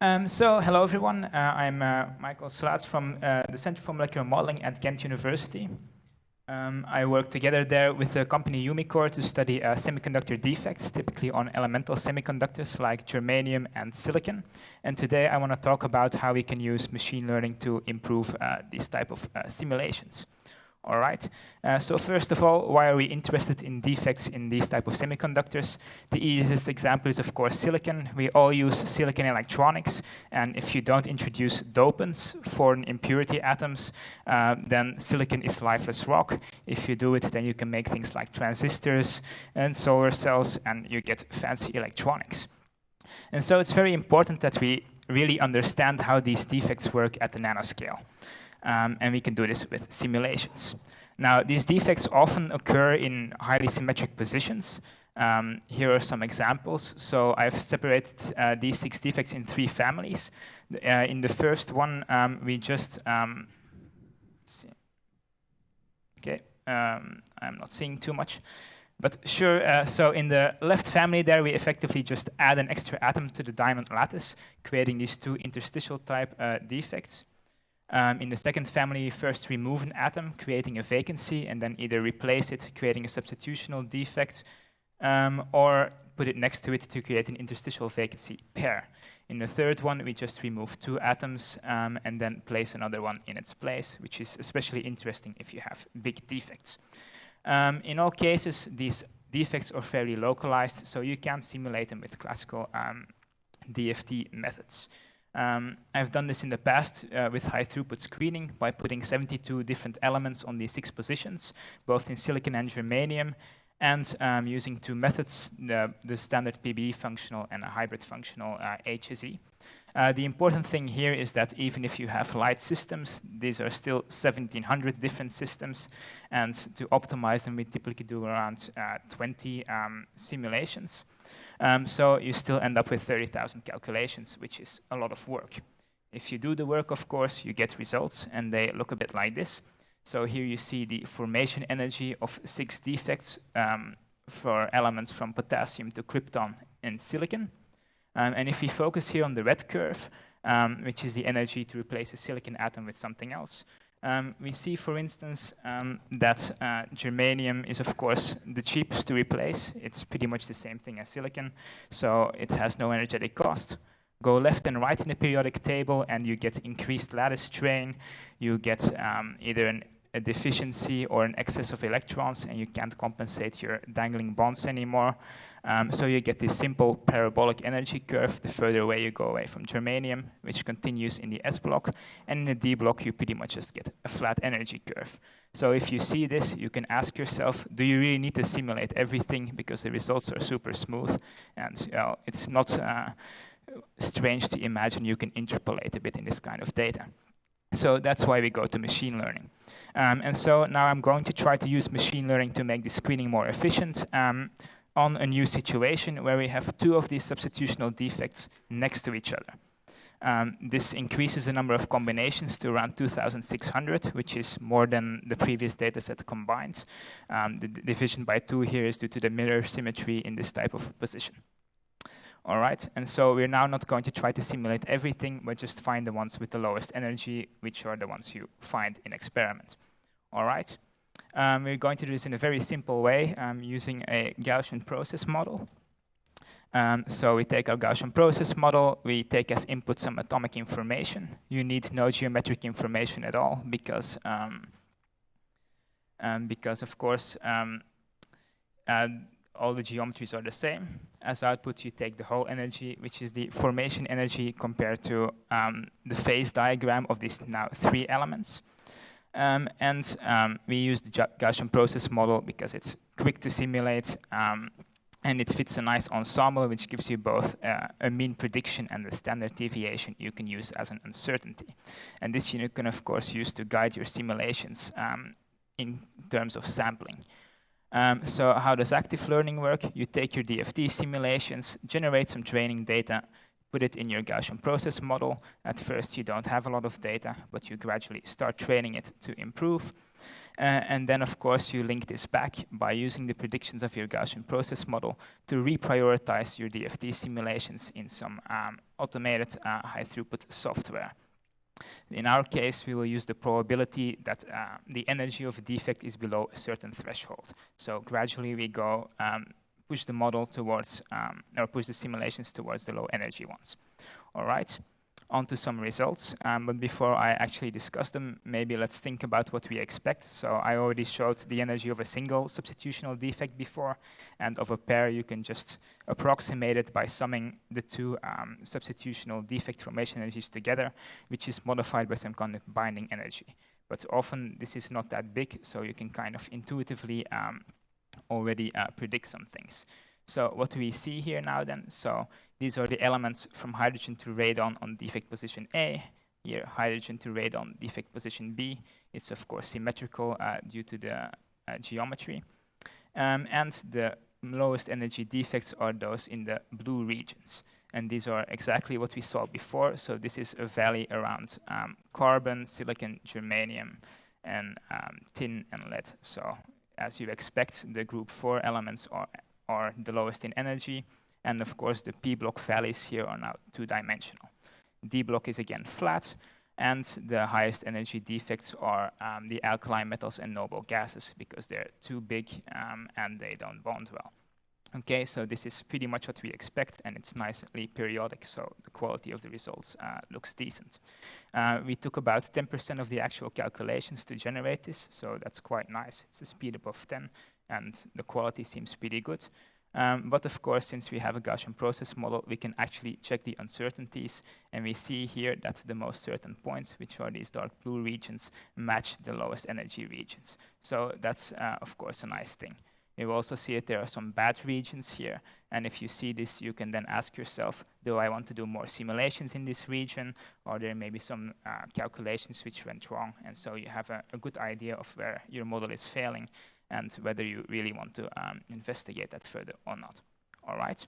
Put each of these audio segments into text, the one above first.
Hello everyone. I'm Michael Sluydts from the Center for Molecular Modeling at Ghent University. I work together there with the company Umicore to study semiconductor defects, typically on elemental semiconductors like germanium and silicon. And today I want to talk about how we can use machine learning to improve these type of simulations. All right. So first of all, why are we interested in defects in these type of semiconductors? The easiest example is, of course, silicon. We all use silicon electronics, and if you don't introduce dopants for impurity atoms, then silicon is lifeless rock. If you do it, then you can make things like transistors and solar cells, and you get fancy electronics. And so it's very important that we really understand how these defects work at the nanoscale. And we can do this with simulations. Now, these defects often occur in highly symmetric positions. Here are some examples. So I've separated these 6 defects in 3 families. In the first one, we just okay, I'm not seeing too much. But sure, so in the left family there, we effectively just add an extra atom to the diamond lattice, creating these 2 interstitial type defects. In the second family, you first remove an atom, creating a vacancy, and then either replace it, creating a substitutional defect, or put it next to it to create an interstitial vacancy pair. In the third one, we just remove 2 atoms and then place another one in its place, which is especially interesting if you have big defects. In all cases, these defects are fairly localized, so you can simulate them with classical DFT methods. I've done this in the past with high-throughput screening by putting 72 different elements on these 6 positions, both in silicon and germanium, and using 2 methods, the standard PBE functional and a hybrid functional HSE. The important thing here is that even if you have light systems, these are still 1,700 different systems, and to optimize them, we typically do around 20 simulations. So you still end up with 30,000 calculations, which is a lot of work. If you do the work, of course, you get results, and they look a bit like this. So here you see the formation energy of 6 defects for elements from potassium to krypton and silicon. And if we focus here on the red curve, which is the energy to replace a silicon atom with something else, we see, for instance, that germanium is, of course, the cheapest to replace. It's pretty much the same thing as silicon, so it has no energetic cost. Go left and right in the periodic table, and you get increased lattice strain. You get either a deficiency or an excess of electrons, and you can't compensate your dangling bonds anymore. So you get this simple parabolic energy curve the further away you go away from germanium, which continues in the S block, and in the D block you pretty much just get a flat energy curve. So if you see this, you can ask yourself, do you really need to simulate everything because the results are super smooth? And it's not strange to imagine you can interpolate a bit in this kind of data. So that's why we go to machine learning. And so now I'm going to try to use machine learning to make the screening more efficient on a new situation where we have 2 of these substitutional defects next to each other. This increases the number of combinations to around 2,600, which is more than the previous dataset combined. The division by 2 here is due to the mirror symmetry in this type of position. All right, and so we're now not going to try to simulate everything, but just find the ones with the lowest energy, which are the ones you find in experiment. All right, we're going to do this in a very simple way using a Gaussian process model. So we take our Gaussian process model, we take as input some atomic information. You need no geometric information at all because of course, all the geometries are the same. As output, you take the whole energy, which is the formation energy compared to the phase diagram of these now 3 elements. We use the Gaussian process model because it's quick to simulate, and it fits a nice ensemble, which gives you both a mean prediction and the standard deviation you can use as an uncertainty. And this you can, of course, use to guide your simulations in terms of sampling. So how does active learning work? You take your DFT simulations, generate some training data, put it in your Gaussian process model. At first, you don't have a lot of data, but you gradually start training it to improve. And then, of course, you link this back by using the predictions of your Gaussian process model to reprioritize your DFT simulations in some automated high-throughput software. In our case, we will use the probability that the energy of a defect is below a certain threshold. So gradually we go push the model towards, or push the simulations towards the low energy ones. All right, on to some results. But before I actually discuss them, maybe let's think about what we expect. So I already showed the energy of a single substitutional defect before, and of a pair you can just approximate it by summing the two substitutional defect formation energies together, which is modified by some kind of binding energy. But often this is not that big, so you can kind of intuitively already predict some things. So what do we see here now then? So these are the elements from hydrogen to radon on defect position A. Here, hydrogen to radon defect position B. It's of course symmetrical due to the geometry. And the lowest energy defects are those in the blue regions. And these are exactly what we saw before. So this is a valley around carbon, silicon, germanium, and tin and lead. So as you expect, the group 4 elements are the lowest in energy. And of course, the P block valleys here are now 2-dimensional. D block is again flat. And the highest energy defects are the alkali metals and noble gases because they're too big and they don't bond well. Okay, so this is pretty much what we expect, and it's nicely periodic, so the quality of the results looks decent. We took about 10% of the actual calculations to generate this, so that's quite nice. It's a speed above 10, and the quality seems pretty good. But of course, since we have a Gaussian process model, we can actually check the uncertainties, and we see here that the most certain points, which are these dark blue regions, match the lowest energy regions. So that's, of course, a nice thing. You will also see that there are some bad regions here, and if you see this, you can then ask yourself, do I want to do more simulations in this region, or there may be some calculations which went wrong, and so you have a good idea of where your model is failing and whether you really want to investigate that further or not. All right.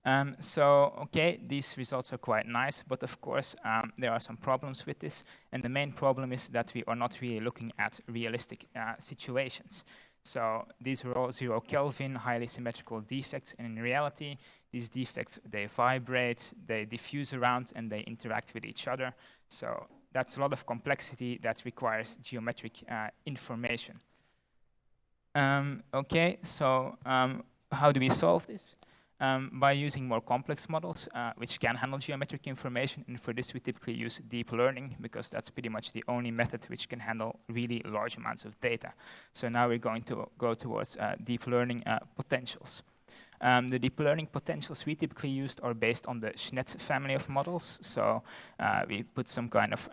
Okay, these results are quite nice, but of course there are some problems with this, and the main problem is that we are not really looking at realistic situations. So these are all 0 Kelvin, highly symmetrical defects, and in reality, these defects, they vibrate, they diffuse around, and they interact with each other. So that's a lot of complexity that requires geometric information. Okay, so how do we solve this? By using more complex models, which can handle geometric information, and for this we typically use deep learning, because that's pretty much the only method which can handle really large amounts of data. So now we're going to go towards deep learning potentials. The deep learning potentials we typically used are based on the Schnedt family of models. So we put some kind of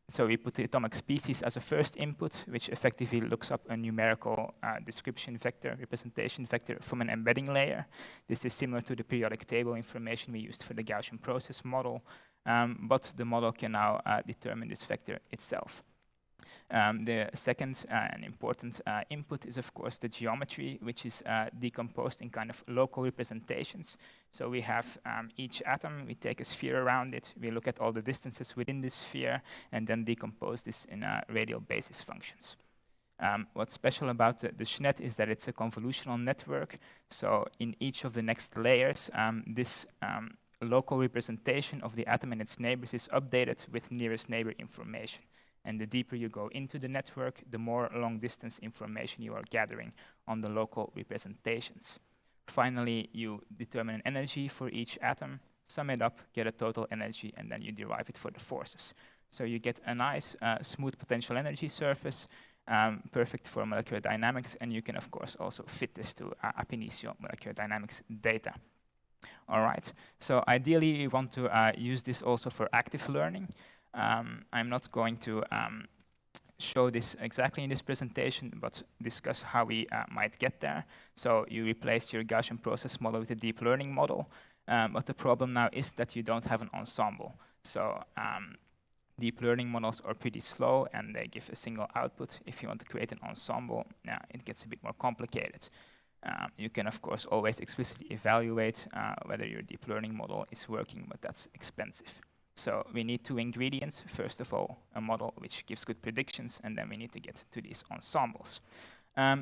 so we put the atomic species as a first input, which effectively looks up a numerical description vector, representation vector from an embedding layer. This is similar to the periodic table information we used for the Gaussian process model, but the model can now determine this vector itself. The second and important input is, of course, the geometry, which is decomposed in kind of local representations. So we have each atom, we take a sphere around it, we look at all the distances within this sphere, and then decompose this in radial basis functions. What's special about the Schnedt is that it's a convolutional network. So in each of the next layers, this local representation of the atom and its neighbors is updated with nearest neighbor information. And the deeper you go into the network, the more long-distance information you are gathering on the local representations. Finally, you determine an energy for each atom, sum it up, get a total energy, and then you derive it for the forces. So you get a nice, smooth potential energy surface, perfect for molecular dynamics, and you can, of course, also fit this to ab initio molecular dynamics data. All right, so ideally, we want to use this also for active learning. I'm not going to show this exactly in this presentation, but discuss how we might get there. So you replace your Gaussian process model with a deep learning model, but the problem now is that you don't have an ensemble. So deep learning models are pretty slow, and they give a single output. If you want to create an ensemble, it gets a bit more complicated. You can, of course, always explicitly evaluate whether your deep learning model is working, but that's expensive. So we need two ingredients. First of all, a model which gives good predictions, and then we need to get to these ensembles.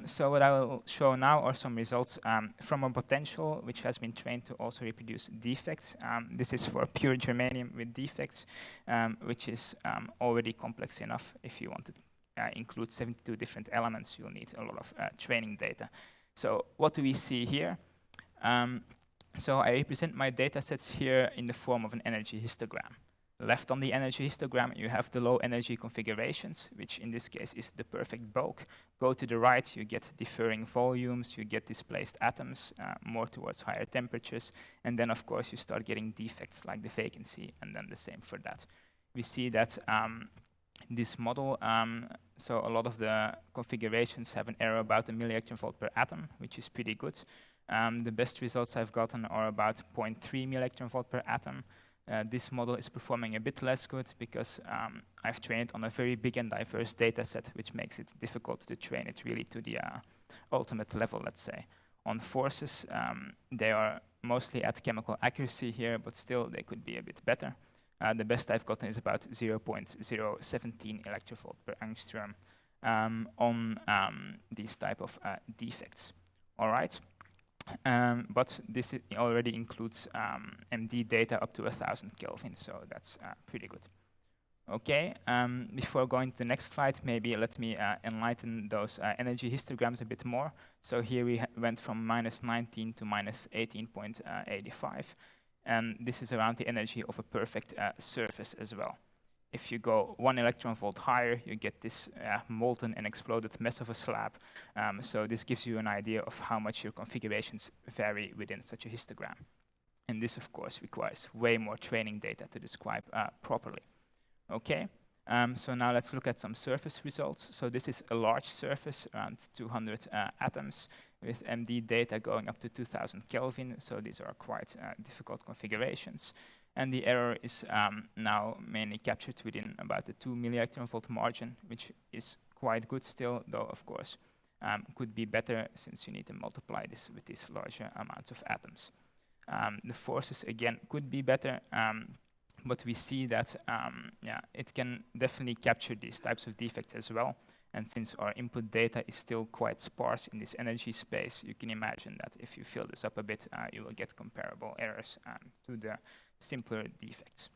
So what I will show now are some results from a potential which has been trained to also reproduce defects. This is for pure germanium with defects, which is already complex enough. If you want to include 72 different elements, you'll need a lot of training data. So what do we see here? So I represent my data sets here in the form of an energy histogram. Left on the energy histogram, you have the low energy configurations, which in this case is the perfect bulk. Go to the right, you get differing volumes, you get displaced atoms, more towards higher temperatures, and then of course you start getting defects like the vacancy, and then the same for that. We see that this model, so a lot of the configurations have an error about 1 millielectron volt per atom, which is pretty good. The best results I've gotten are about 0.3 millielectron volt per atom. This model is performing a bit less good because I've trained on a very big and diverse data set, which makes it difficult to train it really to the ultimate level, let's say. On forces, they are mostly at chemical accuracy here, but still they could be a bit better. The best I've gotten is about 0.017 electrovolt per angstrom on these type of defects. All right. But this already includes MD data up to 1000 Kelvin, so that's pretty good. Okay, before going to the next slide, maybe let me enlighten those energy histograms a bit more. So here we went from -19 to -18.85, and this is around the energy of a perfect surface as well. If you go 1 electron volt higher, you get this molten and exploded mess of a slab. So this gives you an idea of how much your configurations vary within such a histogram. And this, of course, requires way more training data to describe properly. Okay, so now let's look at some surface results. So this is a large surface, around 200 atoms, with MD data going up to 2000 Kelvin. So these are quite difficult configurations. And the error is now mainly captured within about the 2 millielectron volt margin, which is quite good still, though of course could be better since you need to multiply this with these larger amounts of atoms. The forces again could be better, but we see that it can definitely capture these types of defects as well. And since our input data is still quite sparse in this energy space, you can imagine that if you fill this up a bit, you will get comparable errors to the simpler defects.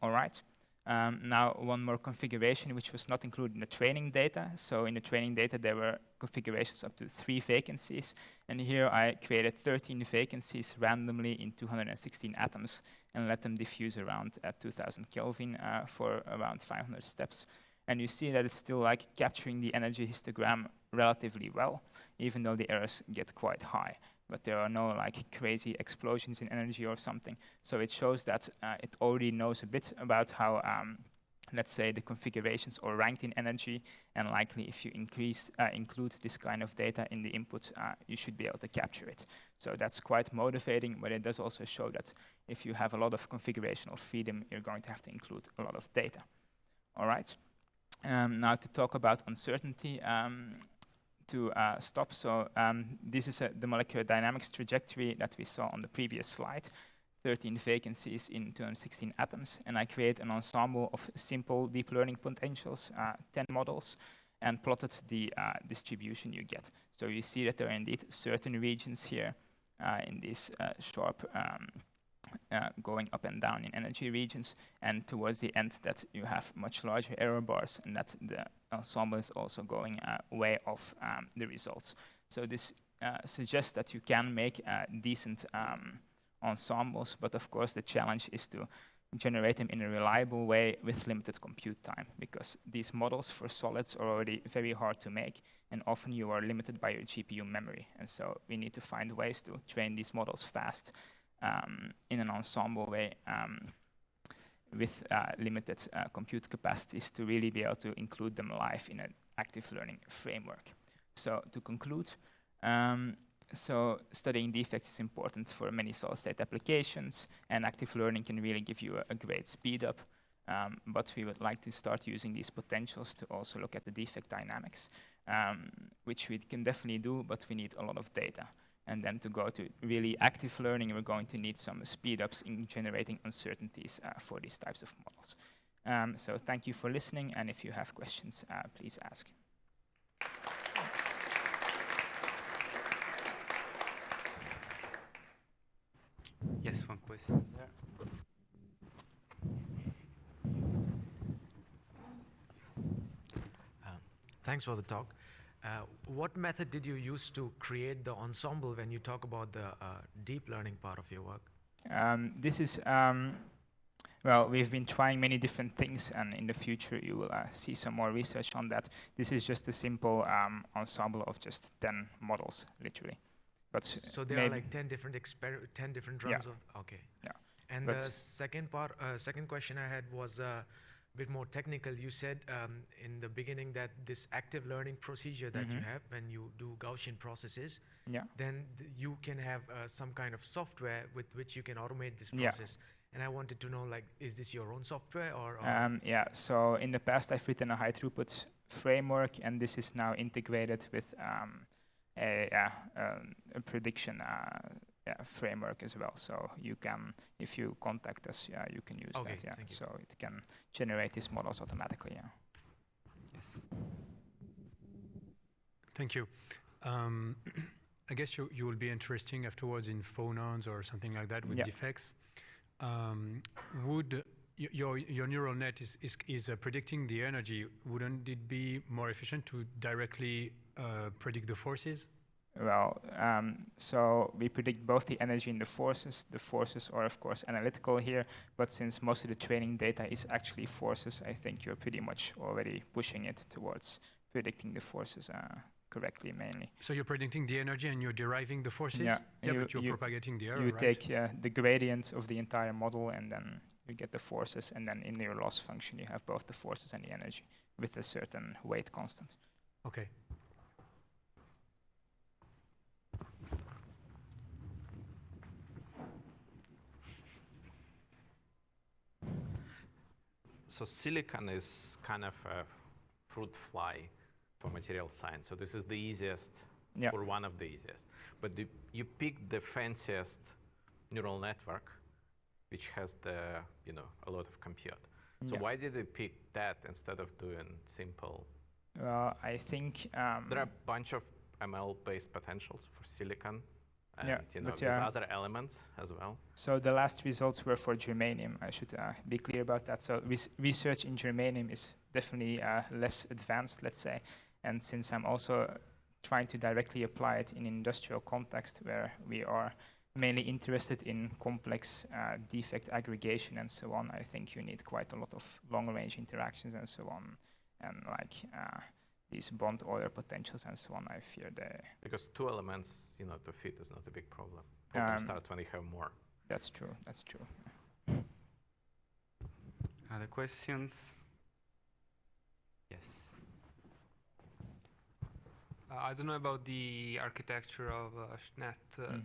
All right. Now one more configuration which was not included in the training data. So in the training data there were configurations up to 3 vacancies, and here I created 13 vacancies randomly in 216 atoms and let them diffuse around at 2000 Kelvin for around 500 steps. And you see that it's still like capturing the energy histogram relatively well, even though the errors get quite high. But there are no like crazy explosions in energy or something. So it shows that it already knows a bit about how, let's say, the configurations are ranked in energy, and likely if you include this kind of data in the input, you should be able to capture it. So that's quite motivating, but it does also show that if you have a lot of configurational freedom, you're going to have to include a lot of data. All right. Now to talk about uncertainty. To stop. So this is the molecular dynamics trajectory that we saw on the previous slide. 13 vacancies in 216 atoms, and I create an ensemble of simple deep learning potentials, 10 models, and plotted the distribution you get. So you see that there are indeed certain regions here in these sharp going up and down in energy regions, and towards the end that you have much larger error bars, and that the ensemble is also going way off the results. So this suggests that you can make decent ensembles, but of course the challenge is to generate them in a reliable way with limited compute time, because these models for solids are already very hard to make, and often you are limited by your GPU memory. And so we need to find ways to train these models fast in an ensemble way with limited compute capacities to really be able to include them live in an active learning framework. So to conclude, so studying defects is important for many solid-state applications, and active learning can really give you a great speed up. but we would like to start using these potentials to also look at the defect dynamics, which we can definitely do, but we need a lot of data. And then to go to really active learning, we're going to need some speed-ups in generating uncertainties for these types of models. So thank you for listening, and if you have questions, please ask. Yes, one question there. Thanks for the talk. What method did you use to create the ensemble when you talk about the deep learning part of your work? This is, well, we've been trying many different things, and in the future you will see some more research on that. This is just a simple ensemble of just 10 models, literally. But so there are like 10 different runs of, okay. Yeah. And the second question I had was a bit more technical. You said in the beginning that this active learning procedure that you have when you do Gaussian processes, then you can have some kind of software with which you can automate this process. And I wanted to know, like, is this your own software or? Yeah, so in the past I've written a high-throughput framework, and this is now integrated with a prediction framework as well. So you can, if you contact us, you can use that. Yeah, so it can generate these models automatically. Yeah. Yes. Thank you. I guess you will be interesting afterwards in phonons or something like that with defects. Would your neural net is predicting the energy? Wouldn't it be more efficient to directly predict the forces? Well, so we predict both the energy and the forces. The forces are, of course, analytical here, but since most of the training data is actually forces, I think you're pretty much already pushing it towards predicting the forces correctly, mainly. So you're predicting the energy and you're deriving the forces? Yeah, but you're propagating the error, You right? take the gradient of the entire model, and then you get the forces, and then in your loss function you have both the forces and the energy with a certain weight constant. Okay. So silicon is kind of a fruit fly for material science. So this is the easiest, or one of the easiest. But you pick the fanciest neural network, which has a lot of compute. So why did they pick that instead of doing simple? Well, I think there are a bunch of ML-based potentials for silicon. And there's other elements as well. So the last results were for germanium. I should be clear about that. So research in germanium is definitely less advanced, let's say. And since I'm also trying to directly apply it in industrial context where we are mainly interested in complex defect aggregation and so on, I think you need quite a lot of long-range interactions and so on. And like these bond order potentials and so on, I fear they... Because two elements, to fit is not a big problem. Problems start when you have more. That's true, that's true. Other questions? Yes. I don't know about the architecture of .NET.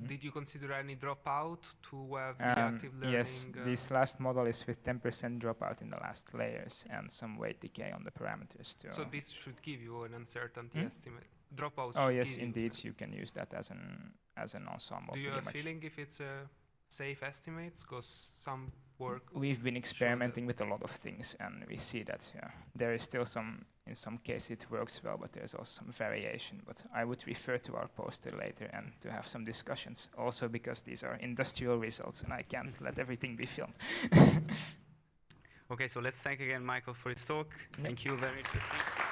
Did you consider any dropout to have the active learning? Yes, this last model is with 10% dropout in the last layers and some weight decay on the parameters too. So this should give you an uncertainty estimate. Dropout. Oh yes, indeed, you can use that as an ensemble. Do you have a feeling if it's a safe estimates? Because some work. We've been experimenting with a lot of things, and we see that there is still in some cases it works well, but there's also some variation. But I would refer to our poster later and to have some discussions, also because these are industrial results, and I can't let everything be filmed. Okay, so let's thank again Michael for his talk. Thank you, very interesting.